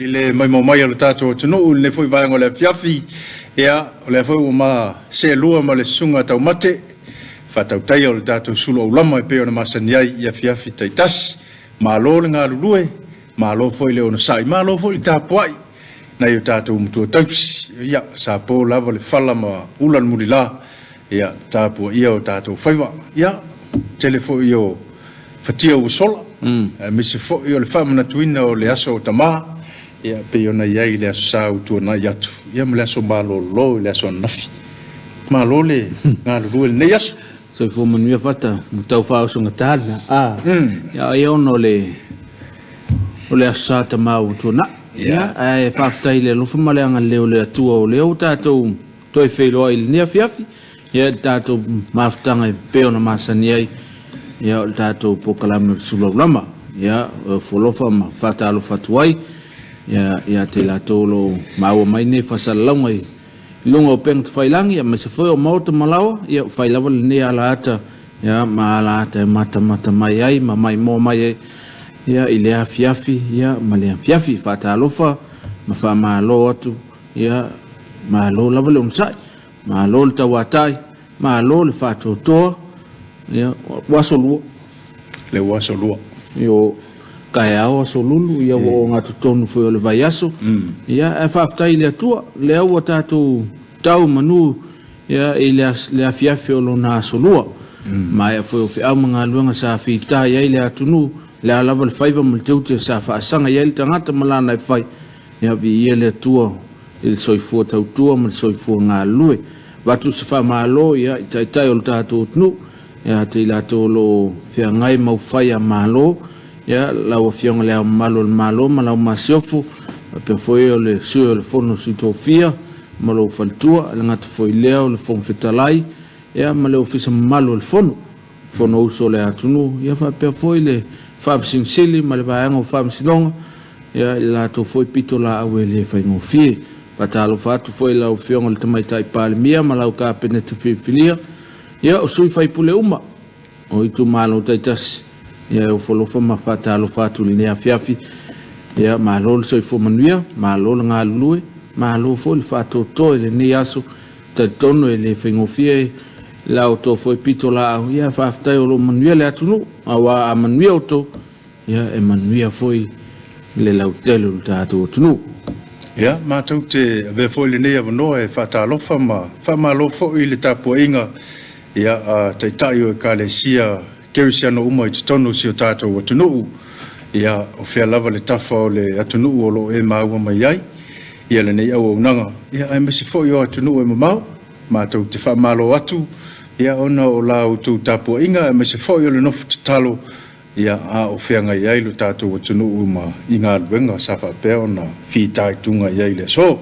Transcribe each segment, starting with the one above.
le mai mai le tato tunu le foi vai ngole fiafi ia le foi ma se lua ma le sunga tau mate fa tau tai le tato sulo lama pe ona masaniai ia fiafi taitas ma lo le ngalulue ma lo foi le ona sai ma lo foi tapuai na yo tato mutu tausi ia sa po lava le fala ma ulan mulila ia tapu ia o tato faiva ia telefo io fatia usola mi se fo io le famana tuina o le aso tama ia pe ona ia le sa utu na yatu ia me le aso malo lo le aso nafi malo le ngalu le yaso so fo man ia fata tau fa so ngatana ia ia ono le o asa tama utu na ia ai fa ftai le lo fuma le anga le o le atu o le o tato toi felo il ne fiafi ia tato maftanga pe ona masani ai ia o tato pokalame sulo lama ia folofa ma fata alo fatuai ia te la tolo maua mai ne fasalonga i lunga o peng failangi ia se foi o mauta malawa ia failava ne ala ata ia ma ala ata mata mai ai ma mai mo mai ia ile afiafi ia male afiafi fata alofa ma fa malo atu ia malo lava le unsai malo le tawatai malo le fatu to ia wasolua le wasolua yo kaya o solulu ia o ngatu tonu foi le vaiaso ia e faftai le tua le o tatu tau manu ia le afiafi o lona solua ma ia foi o fe amanga luanga sa fita ia le atunu le alava le faiva mo te sa fa sanga ia le tangata malana e fai ia vi ia le tua il soifua tau tua mo soifua nga lue watu se fa malo ia tai o tatu tnu ia te la tolo fia ngai mau fai a malo ia la o fiong le malo malo masiofu pe foi o le su le fono sitofia malo faltua le ngat foi leo le fon fetalai ia malo ofisa malo le fono uso le atunu ia fa pe foi le fa sinsili mal vaanga o fa silonga ia la to foi pitola awe le fa ngo fie patalo fatu foi la o fiong le tamai tai pal mia malo ka penete filia ia o sui fai pule uma o itu malo taitas ia o folofa mafata alo fatu le afiafi ia malo so fo manuia malo nga lue malo fo le fatu to le ni aso te tono le fengofie la auto foi pitola ia fa aftai o manuia le atunu awa a manuia auto ia e manuia foi le lautelo tatu tunu ia ma te ve foi le nei avano e fata lo fa malo fo ile tapo inga ia tai o kalesia kerisiano uma i tonu si o tato o tunu ia o fea lava le tafa o le atunu o lo e maua mai ai ia le nei au nanga ia ai mesi fo i o atunu e mamau ma tau te wha malo atu ia ona o la o tu tapo inga e mesi fo i o le nofu te talo ia a o fea ngai ai lo tato o tunu uma i ngā luenga safa pea ona fi tai tunga iai le so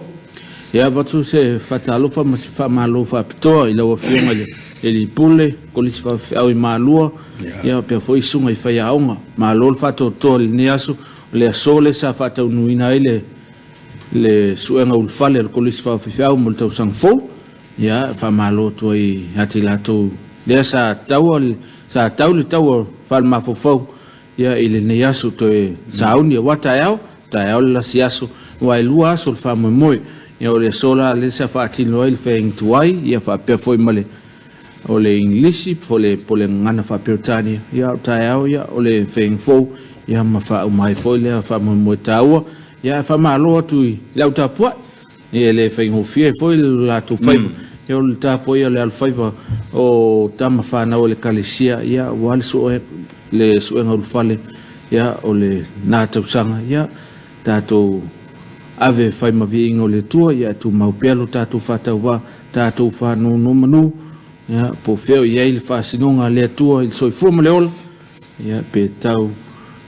ia watu se fatalofa ma se wha malo wha pitoa i lawa fiunga le eli pule kolisi fa au i malua ia pe foi sunga i fai aonga malo fa to le niasu le asole sa fa ta unuina ile le suenga ulfale kolisi fa au mo tau sang fo ia fa malo to i atilato le sa tau le tau fa ma fo ia ile niasu to e sauni wata yao ta yao la siasu wa lua sol fa mo ia o le sola le sa fa tilo il feng tuai ia fa pe foi male o le inglisi pole ngana fa pertania ia taao ia o le feng fo ia ma fa mai fo le fa mo taua ia fa malo tu la utapua ia le feng ofie fo la tu fa ia o tapo ia le alfaiva o tama fa na o le kalesia ia wal so le suenga ulfale ia o le nata usanga ia tato ave fai ma vingo le tua ia tu mau pelo tato fa tauva tato fa no manu ia po feo ia il fa sinonga le tua il soi fu le ol ia pe tau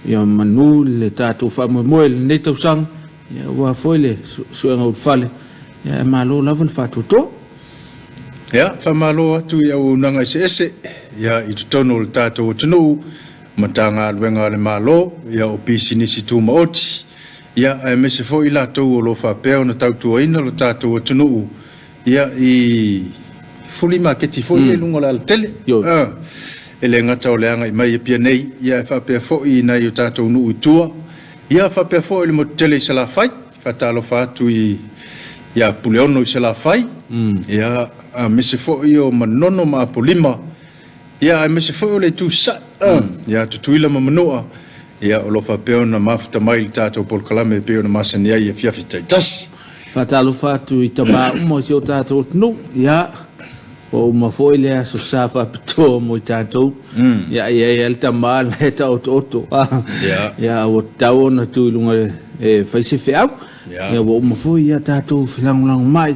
ia manu le tato fa mo le ne tau sang ia wa foi le suenga ulfale ia malo lava fa to ia fa malo tu ia unanga ese ia i tono le tato tunu matanga luenga le malo ia o pisinisi tu maoti ia e me se foi la to lo fa pe ona tau tu ina lo tato tunu ia i fuli maketi foi lungo la tele ele ngata o leanga i mai pia nei ia fa pe foi na yo tato nu tua ia fa pe foi le mo tele sala fai fatalofa atu ia puleono i se la fai ia me se fo'i o manono ma apolima ia me se fo'i o le tusa ia tutuila ma manoa ia o lofa peo na mafuta mai le tātou polkalame peo na masani ai e fiafi taitasi fatalofa atu i tama umo si o tātou tunu ia o uma foi le aso safa pito mo i tātou ia el tama le tau toto ia o tau na tuilunga e faise feau ia o uma foi ia tātou filangulangu mai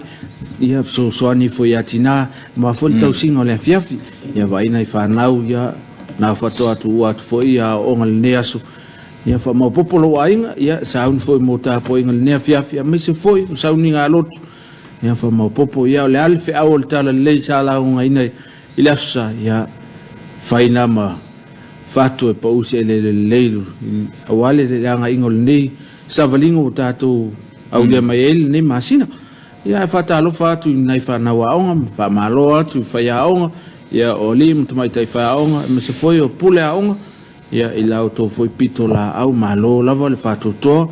ia soani foi atina ma foi tau singa le fiafi ia vaina i whanau ia na whatoa atu atu foi ia o ngal neaso ia fa mau popolo ainga ia saun foi mo tāpo ingal nea fiafi ia mese foi sauni ngā lotu ia fa mau popo ia le alfe au le tala le sala unga ina ila sa ia faina ma fatu e pausi le leilu awale le anga ingol nei savalingo tatu au le mai ni masina ia fata lo fatu nai fa na waonga fa malo atu fa yaonga ia olim tmai tai fa yaonga me se foi o pule yaonga ia ila auto foi pito la au malo lava le fatu to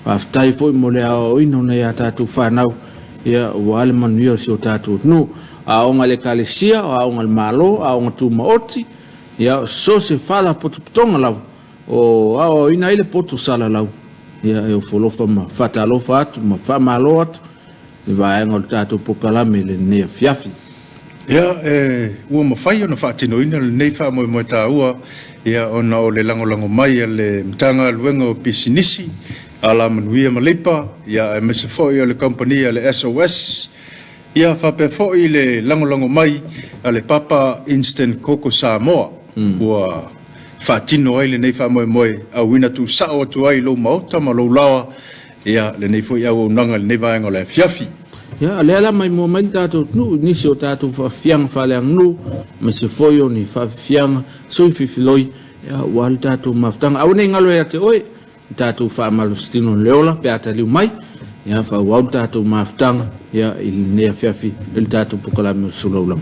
aftai foi mole au ino nei tatu fa nau ia wale manuia si o tātou nu aonga le kalesia aonga le malo aonga tu maoti ia so se fala potonga lau o ao ina ile poto sala lau ia e o folofa ma fata alofa atu ma fa malo atu i vaenga o tātou pokalame le nea fiafi ia ua mawhai ona whaatinoina le nei wha moe tā ua ia ona o le langolango mai le mtanga luenga o pisinisi ala manuia malipa ia e mese foi o le kompania le SOS ia whape foi le langolango mai a le Papa Instant Coco Samoa ua whaatino ai le nei wha moe a wina tu sao atu ai lo maota ma lo lawa ia le nei foi au nanga le nei vaenga le fiafi ia le ala mai mo mai tātou nu nisi o tātou whafianga whaleang nu mese foi o ni whafianga sui fifiloi ia wale tātou maftanga au nei ngalo ea te oe tātou whaamalustino leola pe ata liu mai ia whauau tātou maftanga ia i nea fiafi le tātou pukalame o sulaulam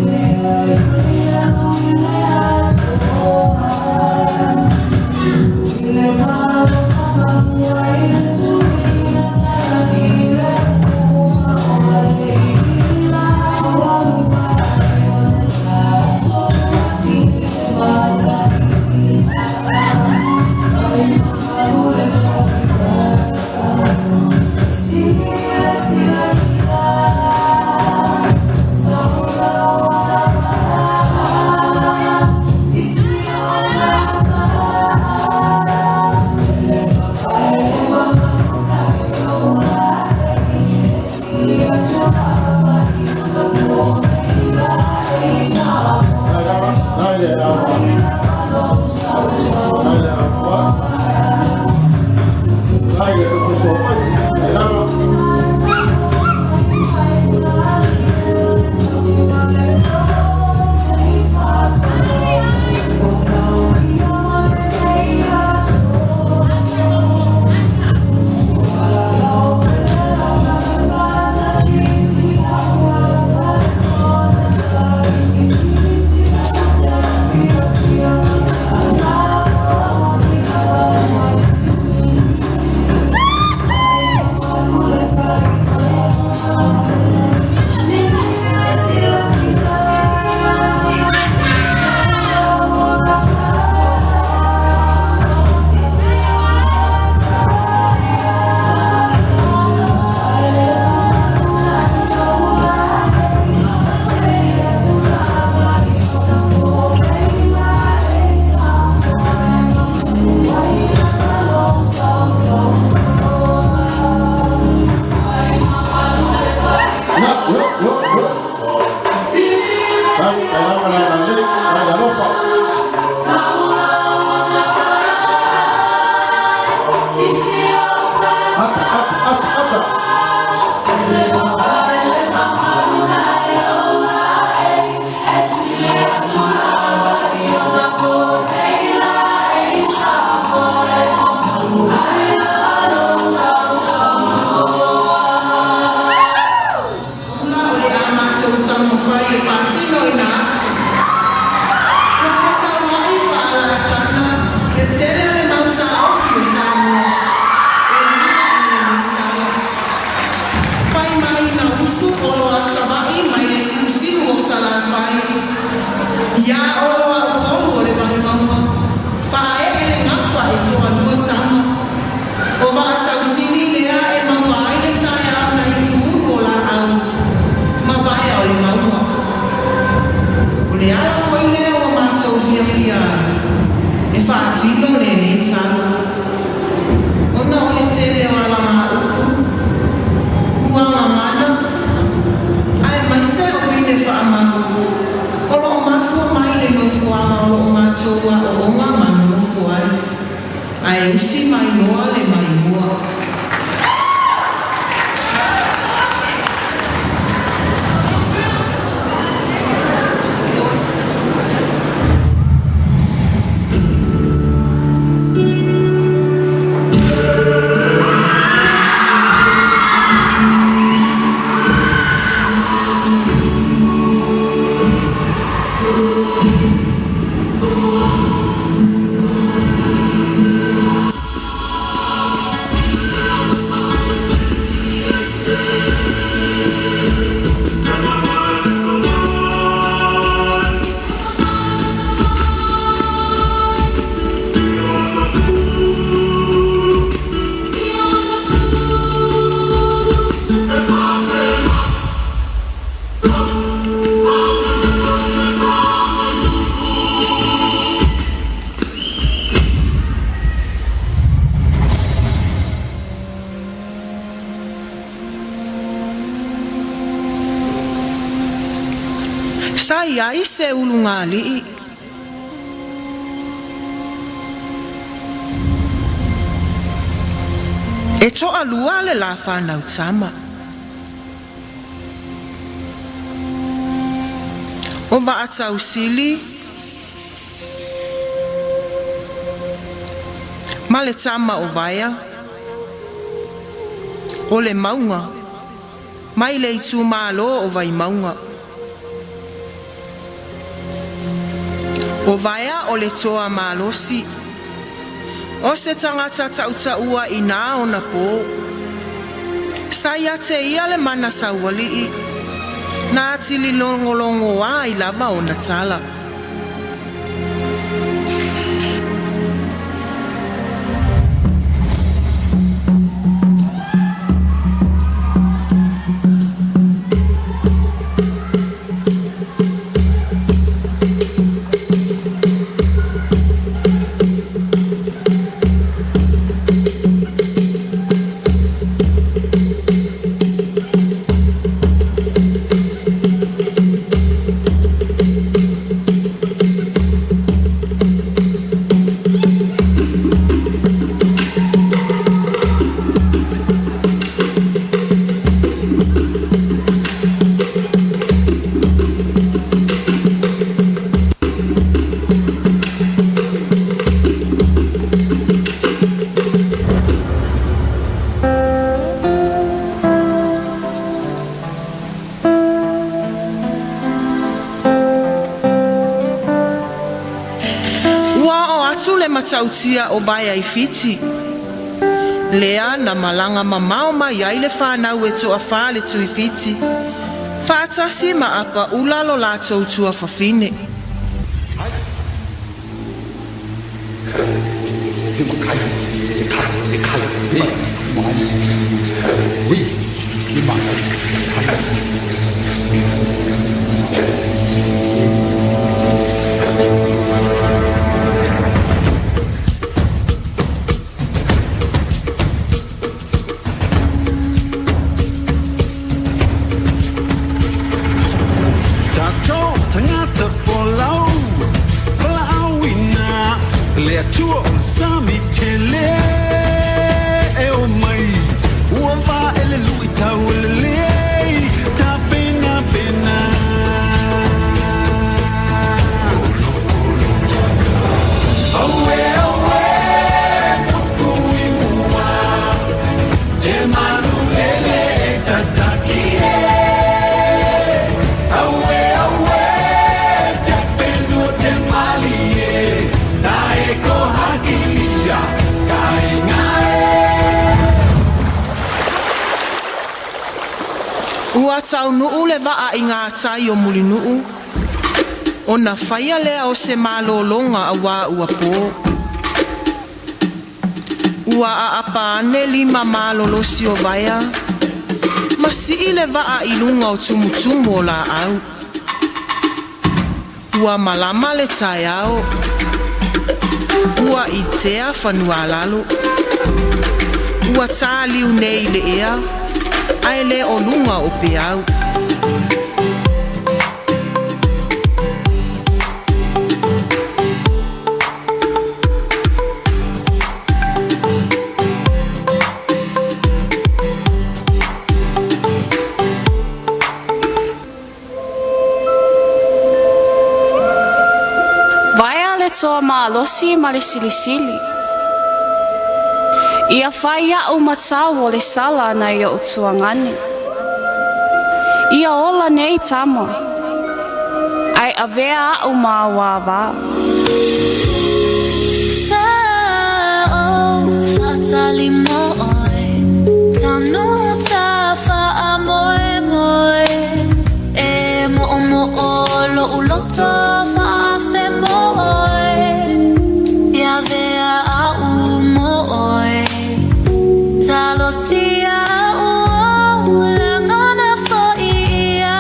Yeah. Ya Allah polo le vai mama fa e na fa e to anu tama o va tau sini le a e mama ai le tai a na i mu la au ma vai au le mama o le ala foi le o ma tau fia fia e fa ti lo le ni tama o na o le tele o ala ma upu ua mamana ai mai se o vine fa amahu o lo mafua mai le no fua ma o matua o mama no fua ai usi mai noa le mai noa sai ai se ulunga li e to alua le la whanau tama o va atau sili ma le tama o vaia o le maunga mai le itu malo o vai maunga o vaia o le toa malosi o se tangata tauta ua ina o na po saia te ia le mana sauali na atili longolongo wa i lava o na tala matautia o baya i fiti. Lea na malanga mamao mai ai le whanau e toa whale tu i fiti. Whātasi ma apa ulalo la tautua whawhine. Ua tau nuu le waa i ngā tai o muli nuu. O na whaia lea o se mālolonga a wā ua pō. Ua a apa ane 5 mālolosi o vaia. Ma si ile waa i lunga o tumutumu o la au. Ua malama le tai au. Ua i tea whanua lalo. Ua tāliu nei le ea. Ai le o lunga o pe au. Toa maalosi ma le silisili. Ia whai au matau o le sala na ia o tuangane. Ia ola nei tamo. Ai avea au maawawa. Sa o fatali moe. Tanu ta faa moe moe. E mo lo uloto faa fe moe. Sia o langana foia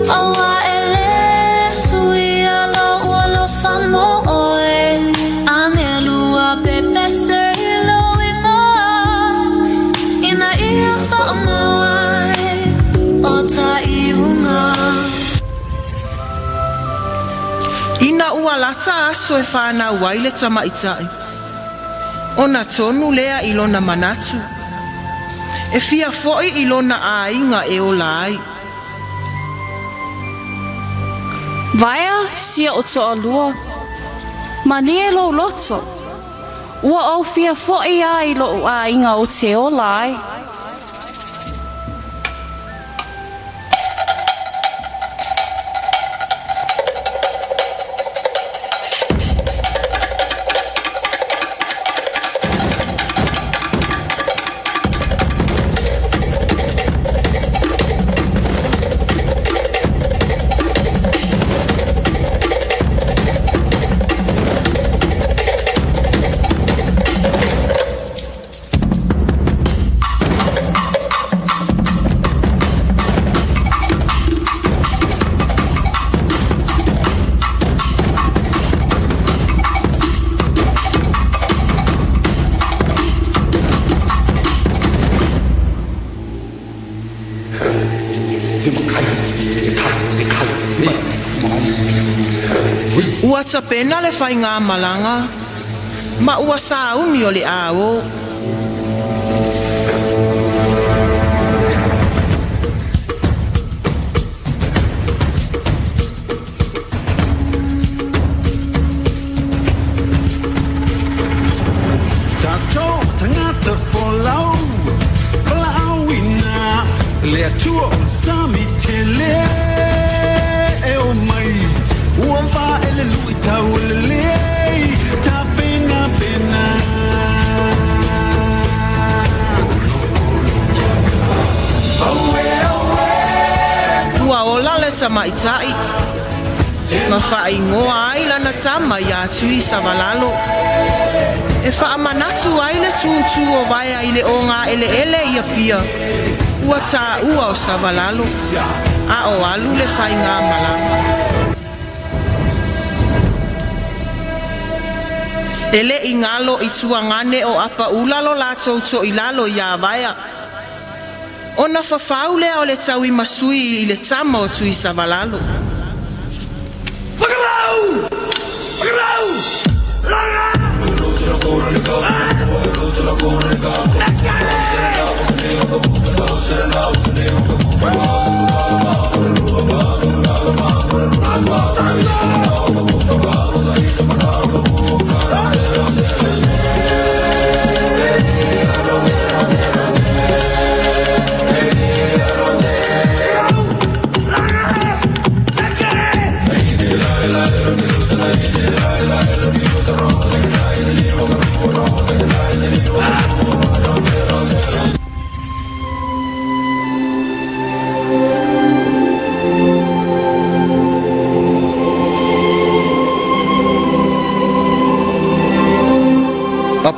awa ele suia lo famo oe anelua pepe se lo ingoa ina ia famo o ta iunga Ina ua lata aso e whāna waile tamaitai. Ona tonu lea ilona manatu. E fia foi ilona ainga e o lai. Vaia sia o toa lua. Manie lo loto. Ua au fia foi a ilo a inga o te o lai. Ua tapena le whai ngā malanga. Ma ua sauni o le ao. Tato tangata folau. Palau ina. Le atua o sami tele. E o mai. Ua va ele lui tau ele lei. Ta pena pena. Ua ola le tamaitai. Ma whai ngoa ai lana tama i atui savalalo. E wha manatu ai le tūtū o vai ai le o ngā ele ia pia. Ua tā ua o savalalo. A o alu le whai ngā malanga. Ele i ngalo i tuangane o apa ulalo la tauto i lalo i a vaia. Ona whawhau lea o le tau i masui i le tama o tui savalalo. Wakarau! Wakarau!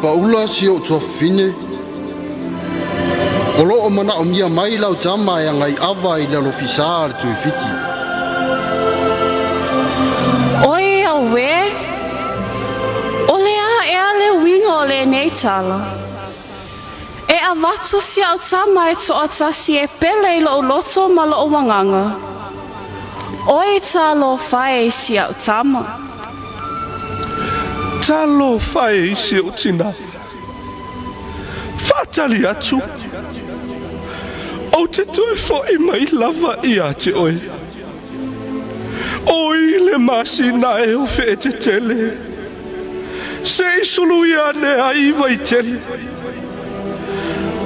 paula sio tofine. Olo o mana o mia mai lau tama ya ngai ava i lalo fisar tu fiti. Oi awe. Ole a e ale wingo le nei tala. E a watu si au tama e to atasi e pele i lo loto ma lo wanganga. Oi talo fai si au tama. Talo fai si au tina. Fatali atu. O te toi fo i mai lava i ate oi. Oi le masina e o fe te tele. Se i sulu ia ne a iwa i tele.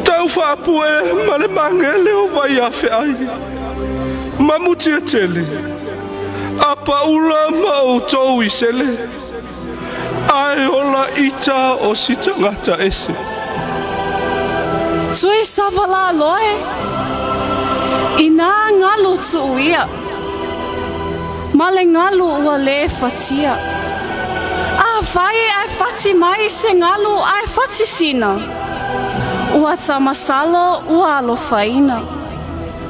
Tau whaapu e ma le mangele o vai a fe ai. Mamuti a tele. A paula ma o tau i sele. Ai ola ita o si tangata ese. Sui savala loe. Ina ngalu tu ia. Male ngalu ua le fatia. A vai ai fati mai se ngalu ai fati sina. Ua tamasalo ua alo faina.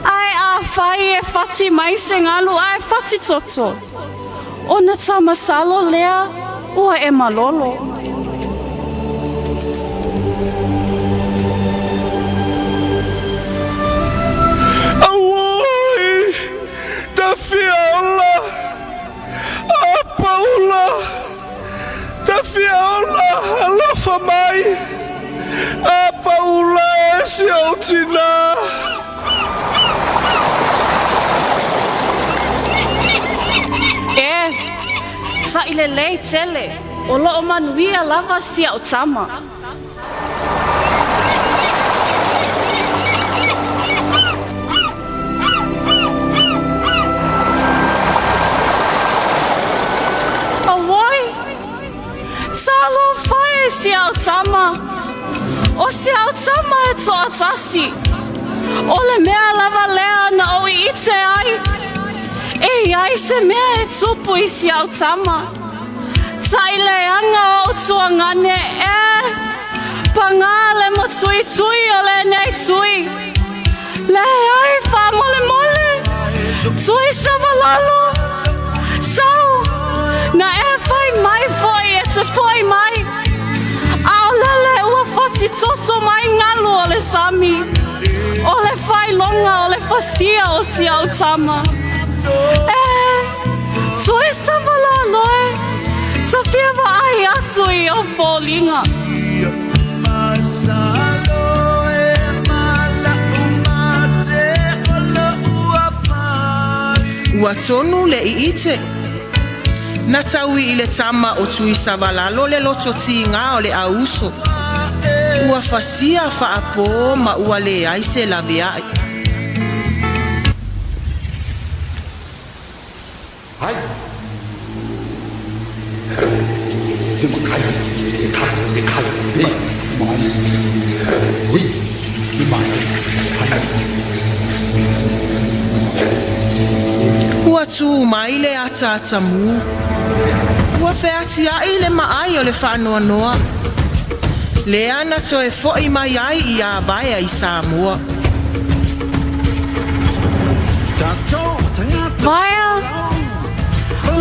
Ai a vai e fati mai se ngalu ai fati toto. Ona tamasalo lea ua e malolo. Fiaola, a Paula, da Fiaola, alofa mai, a Paula e si autina. Sa ile lei tele, o loo manuia lava si au tama. Salo fai si au tama. O si au tama e to atasi. O le mea lava lea na o I ite ai. E ai se mea e tupu I si au tama. Ta I le anga o tuangane e. Panga le mo tui tui o le nei tui. Le ai wha mole mole. Tui savalalo. Sau. Na e fai mai foi e te foi mai. Ao lele ua fati toto mai ngalu o le sami. O le fai longa o le fasia o si au tama. Tui savala loe. Sa whiawa ai asu I o fōlinga. Ua tonu le I ite. Na taui I le tama o tui savalalo le loto tinga o le auso. Ua fasia whaapo ma ua le aise la veai. Hai. Ua tu mai le ata atamu. Ua feati ai le maai o le whanoa noa. Le ana to e foi mai ai I a vaia I Samoa.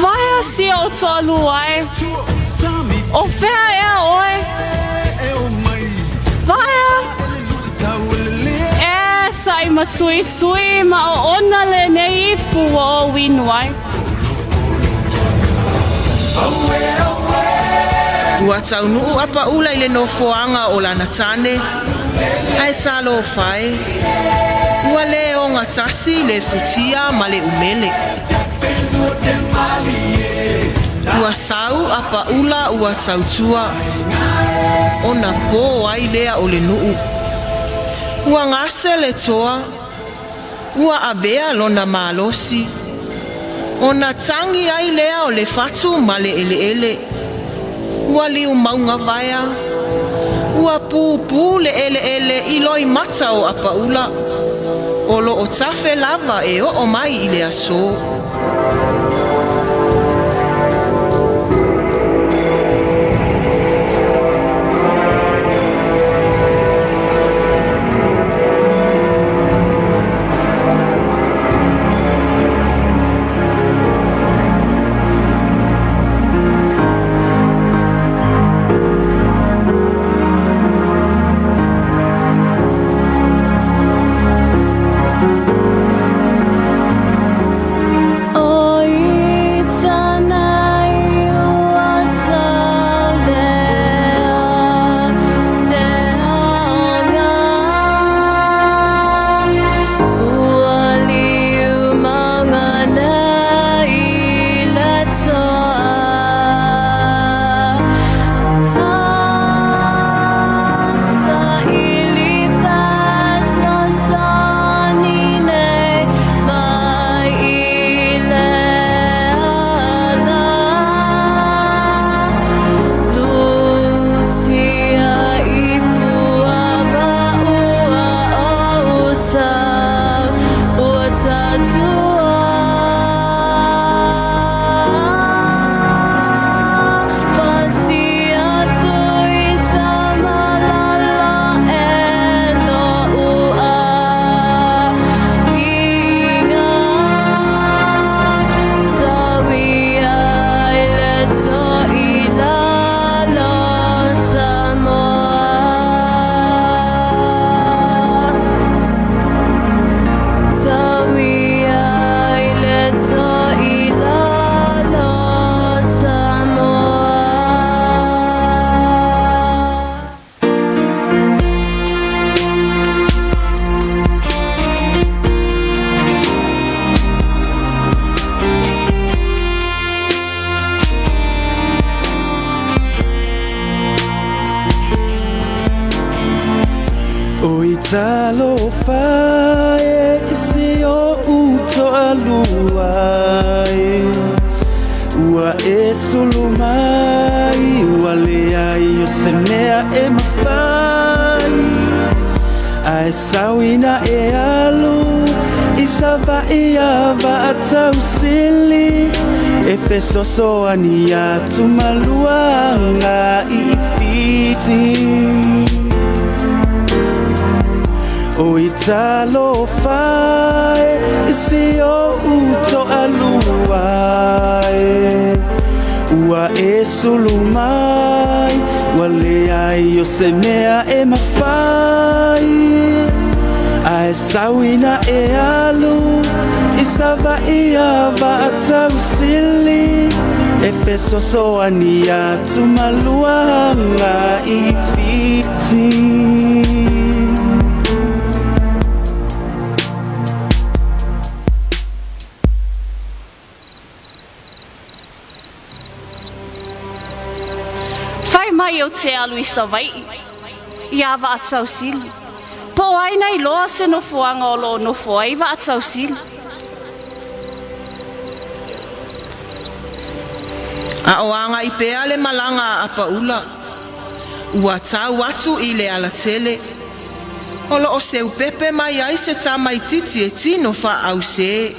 Vaia si o tolu ai. O fea ea oe. Vaia. Sai matui sui ma o ona le nei pu o winu ai. Ua taunu apa ula I le no foanga o la natane. Ai talo fai. Ua le o ngatasi le futia ma le umele. Ua sau apa ula ua tautua. Ona po ai lea o le nuu. Ua ngase le toa. Ua avea lona malosi. Ona tangi ai lea o le fatu ma le ele ele. Ua liu maunga vaya. Ua pupu le ele ele I loi mata o apa ula. Olo o tafe lava e o mai I le aso. Oi talo fae isi o uto aluai Ua e sulumai Ua leai o semea e mawhai Ai sawina e alu Isa ia va atau sili E pesoso ania tumaluanga I fiti O italo fae isi o uto aluai Ua e sulumai Ua leai o semea e mawhai Ai sawina e alu Isa ia va atau sili E pesoso ania tumaluanga I fiti Mai o te alu I savai Ia va atau sili Po ai nei loa se no fuanga o lo no fuai va atau sili A oanga I pea le malanga a paula Ua tau atu I le ala tele Olo o seu pepe mai ai se tamai titi e tino fa au se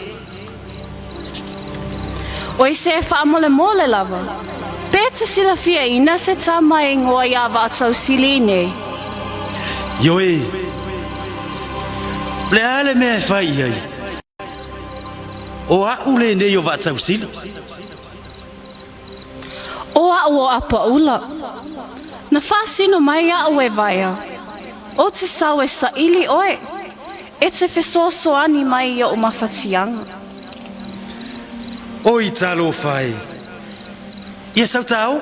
Oi se fa mole mole lava Pete sila fia ina se tama e ngoa ia va atau sili ne. Yoe, le ale mea fai ai. O a ule ne yo va atau sili. O a ua apa ula. Na whasino mai a ue vaia. O te sau e sa ili oe. E te whesoso ani mai ia o mawhatianga. O I talo fai. Ia sau tau?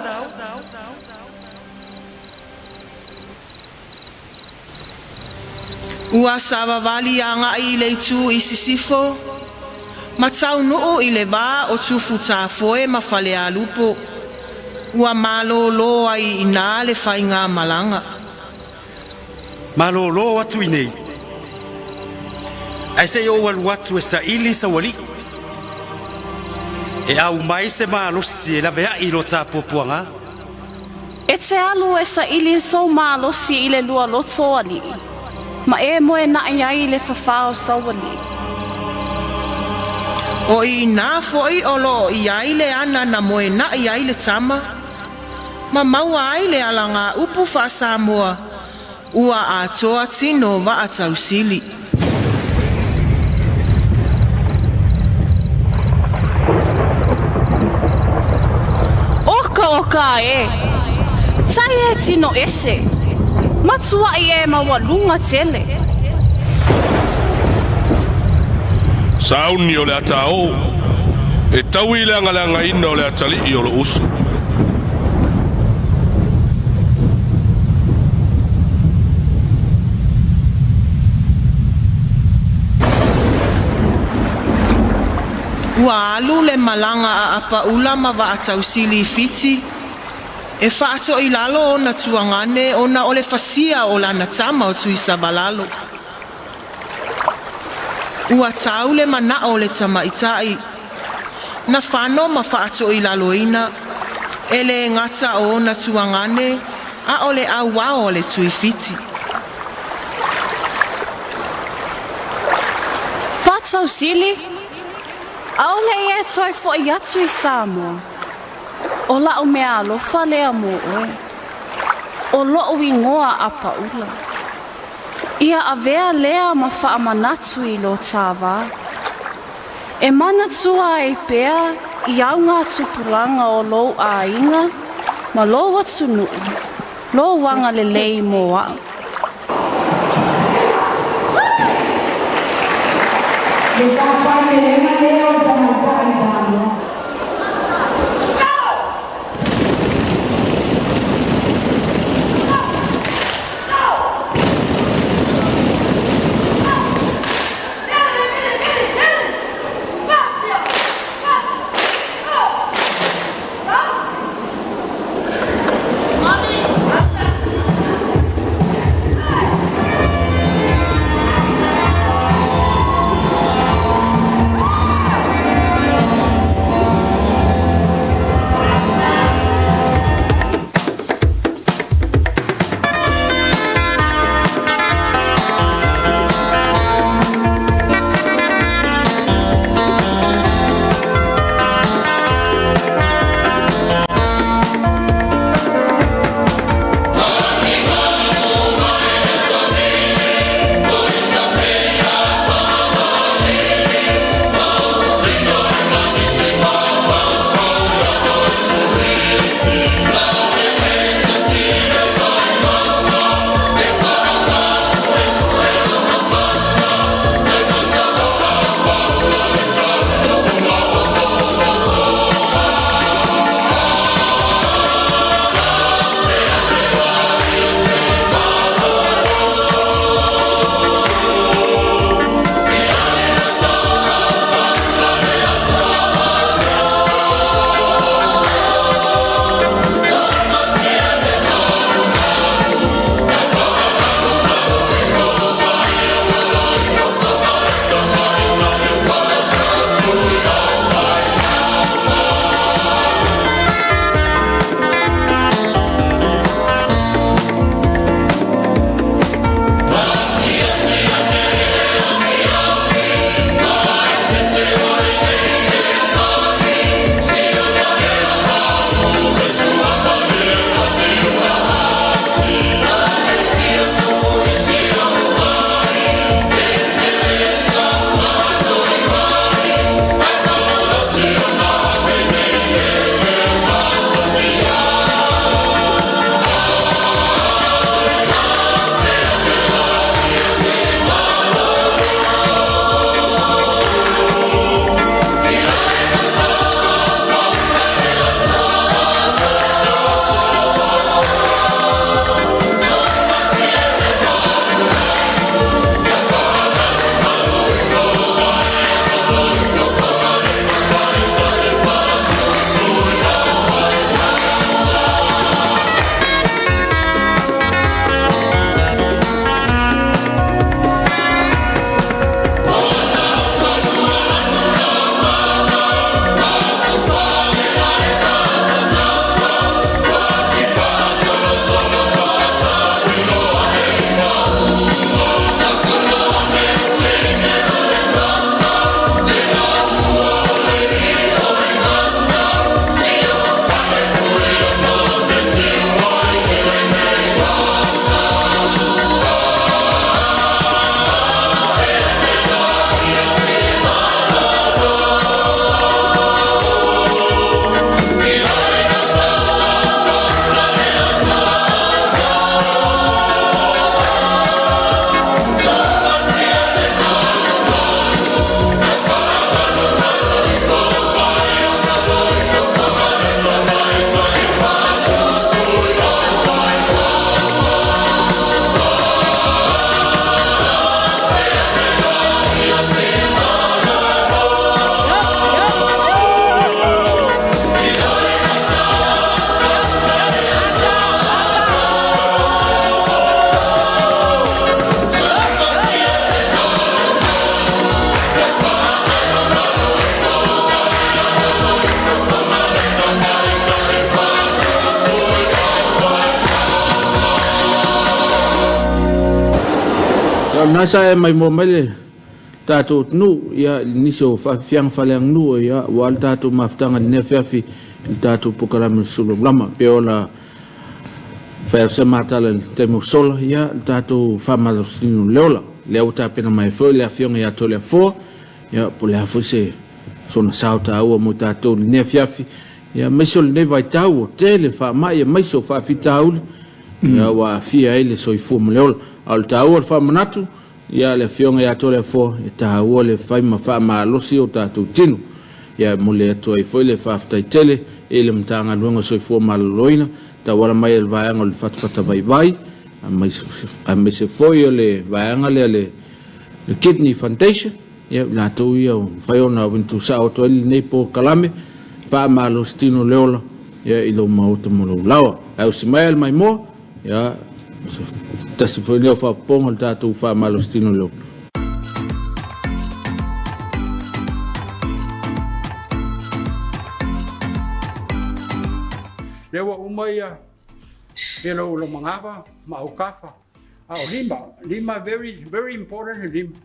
Ua sawa wali a nga I le tu I sisifo Ma tau nuu I le wā o tufu tā foe ma whale a lupo Ua malo lo ai I nā le whai ngā malanga Malo lo atu I nei Ai se o walu atu e sa ili sa wali E au mai se maalosi e lavea I lo tā popuanga E te alu e sa ili so maalosi I le lua loto ali Ma e moe na iai le whawhao sawali O I nā foi o lo I ai le ana na moe na I ai le tama Ma maua ai le alanga upu wha Samoa Ua a toa tino wa atau sili Oka e Tai e tino ese Matua I e mawalunga tele Sauni o le atao E tau I le angalanga ina o le atali I o lo usu Ua alu le malanga a apa ula ma wa atau sili fiti E whaato I lalo o na tuangane o na ole fasia o la na tama o tui sabalalo Ua tau le mana o le tama itai Na whano ma whaato I lalo ina E le ngata o na tuangane a ole awa o le tui fiti Patau sili Aole e toi fo I atu I Samoa O la o mea alofa lea mo oe O lo o ingoa apa ula Ia avea lea ma wha amanatu I lo tāwā E mana tua e pea I au ngā tupuranga o lo a inga Ma lo watu nuu Lo wanga le lei mo wau nasa e mai mo mele tato nu ya niso fa fiang falang nu ya wal tato maftanga ne fiafi tato pokaram sulu lama peola fa se matala temo sol ya tato fa malostino leola leo ta pena mai fo le afiong ya tole fo ya pole afo se sona sauta o mo tato ne fiafi ya mesol ne vai tau tele fa mai mai so fa fitaul ya wa fia ele so ifu leola al tau fa manatu ya le fionga ya tole fo ta wole fai ma fa ma losi o tatu tinu ya mole to i foi le fa ftai tele ele mtanga luanga so fo mal loina ta wala mai el vaanga le fatfata vai a se foi le vaanga le kidney foundation ya la to yo fai ona wintu sa o to le nepo kalame fa ma lostino leola ya ilo mauto mo lawa au smail mai mo ya tasi foi leo fa pongo el tatu fa malostino leo. Lewa umaya elo lo mangava ma ukafa. Lima very important lima.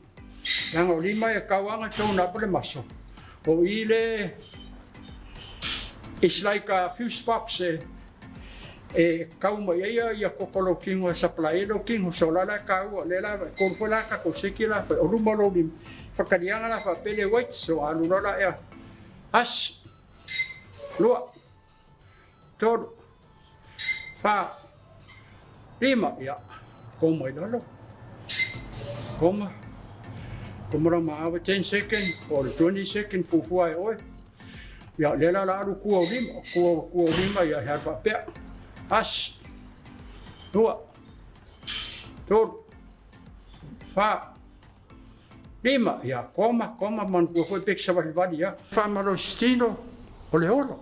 Yang lima ya kawanga tona pole maso. O ile it's like a few spots e kauma ia kokolo kingo saplaelo kingo solala kau lela konfola ka kosekila fa orumalo lim fakadianga la fa pele white so alula ya as lo todo fa lima ya como idolo como rama ava 10 seconds or 20 seconds fufuai oi ya lela la ru kuo lima ya ha pe as dua todo fa lima ya coma man foi pexa valvadi ya fa malostino oleolo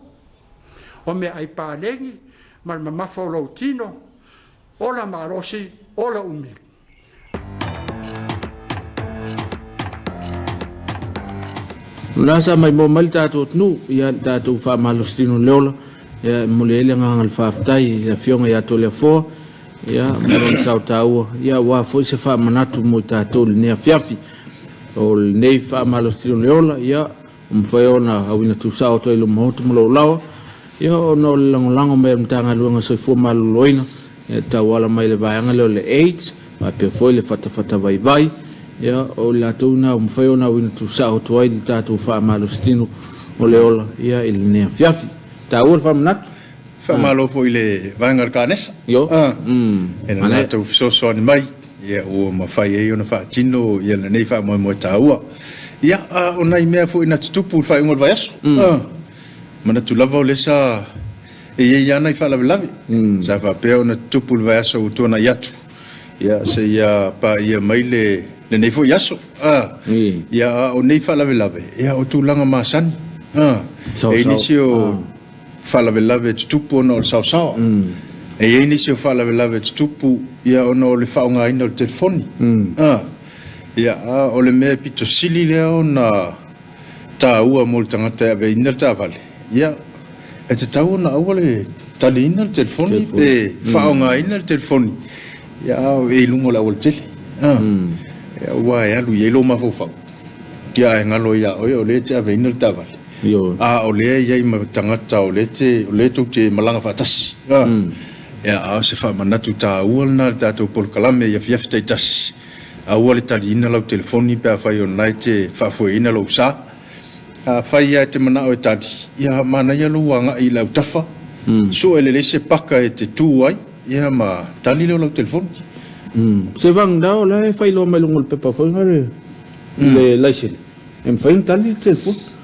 o me ai palengi mal mafo lotino ola marosi ola umi Nasa mai mo malta to nu ya tato fa malostino leola ya mulele ngal faftai ya fionga ya tole fo ya mo sautau ya wa fo se fa manatu mo tato ne fiafi o ne fa malostino leola ya mfaiona awina tu sao to ilo mo to mo lawa ya no lango me mtanga luanga so fo maloina ta wala mai le baanga le 8 ma pe fo le fata vai ya o la tuna mfaiona awina tu sao to il tato fa malostino o leola ya il ne fiafi ta ul fa manatu fa malo fo ile vangar kanesa yo ena to so ni mai ya o ma fai e ona fa tino ya nei fa mo taua ya ona me fo ina tupu fa ngol vayaso mana tu lava le sa e ya na fa la lavi sa fa pe ona tupu vayaso to na yatu ya se ya pa ya mai le nei fo yaso ya o nei fa la lavi ya o tu langa masan e inicio fala velave tupu no sao e inicio fala velave tupu ya ono le faunga ina o telefoni ya o le me pito sili le ona ta ua mo tangata ve ina ta vale ya e te tau na ole tali ina o telefoni pe faunga ina o telefoni ya e lungo la voltele ya wa ya lu yelo ma fo fa ya ngalo ya o le te ve ina ta vale yo o le ia ma tangata o le tu te malanga fatas ya se fa manatu ta ualna tato por kalame ya fiafta tas a uale talina lo telefoni pe fa yo night fa fo ina lo sa fa ya te mana o tadi ya mana ya lo wanga i la tafa so ele se paka e te tu ai ya ma tali lo telefoni se vang da la fa lo melungol pe pa fo ngare le laisel em fa tali telefoni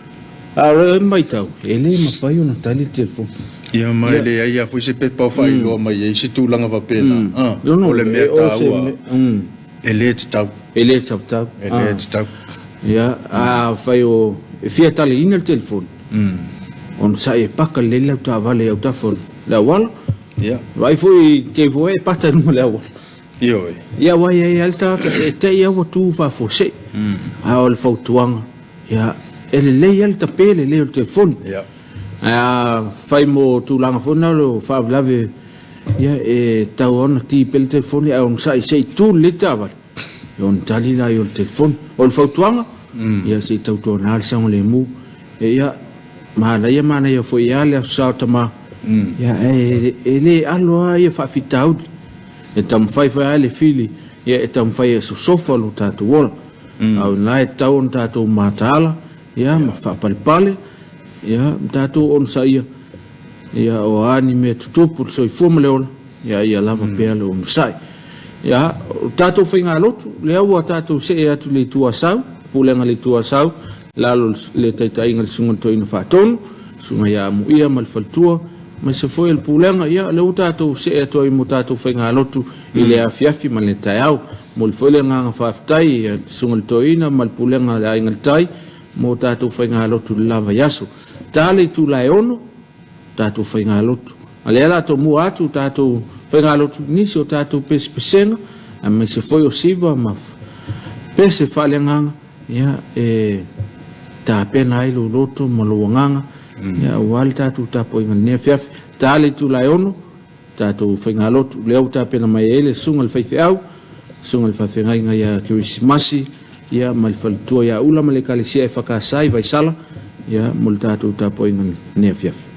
ara mai tau ele ma fai ona tali telefon ia mai le ia foi se pe pa fai lo mai e se tu langa va pena o le me ta ua ele tau ia fai o fia tali ina telefon on sa e paka le la ta vale o ta fon la wal ia vai foi que foi pata no le wal io ia wa ia alta te ia o tu fa fo se o fo tuanga ia ele le al tapele le telefon fai mo tu langa fona lo fa lave ya e tau ona ti pel telefon ya on sai sei tu le tava on tali la yo telefon o le fautuanga ia se tautu na alsa o le mu ia mana ia fo ia le sa tama ia ele alo ia fa fitau e tam fai le fili ia e tam fai so sofa lo tatu wol au nai tau tatu matala ia ma fa palpale ia tatu on sa ia o ani me tutupu so i fomle on ia lava pe lo sai ia tatu finga lotu le au tatu se atu le tua sau pulenga le tua sau lalo le taitai ngal sunga to ina faton sunga ia mu ia mal faltua ma se foi el pulenga ia le tatu se atu i mutatu finga lotu ile afiafi mal le taiau mol foi nga faftai sunga to ina mal pulenga la ngal tai mo tatu finga lotu lava yaso tale tu la ono tatu finga lotu ale ala to mu atu tatu finga lotu nisi o tatu pespesenga ma se foi o siva ma pese falenganga ia ta pena ai lo loto mo lo nganga ia walta tu tapo inga nefiaf tale tu la ono tatu finga lotu le uta pena mai ele sungal faifeau sungal faifenga inga ia Krismasi ia malfaltua ia ula male kalisia e fakasai vai sala ia multa tu tapo inga nefiaf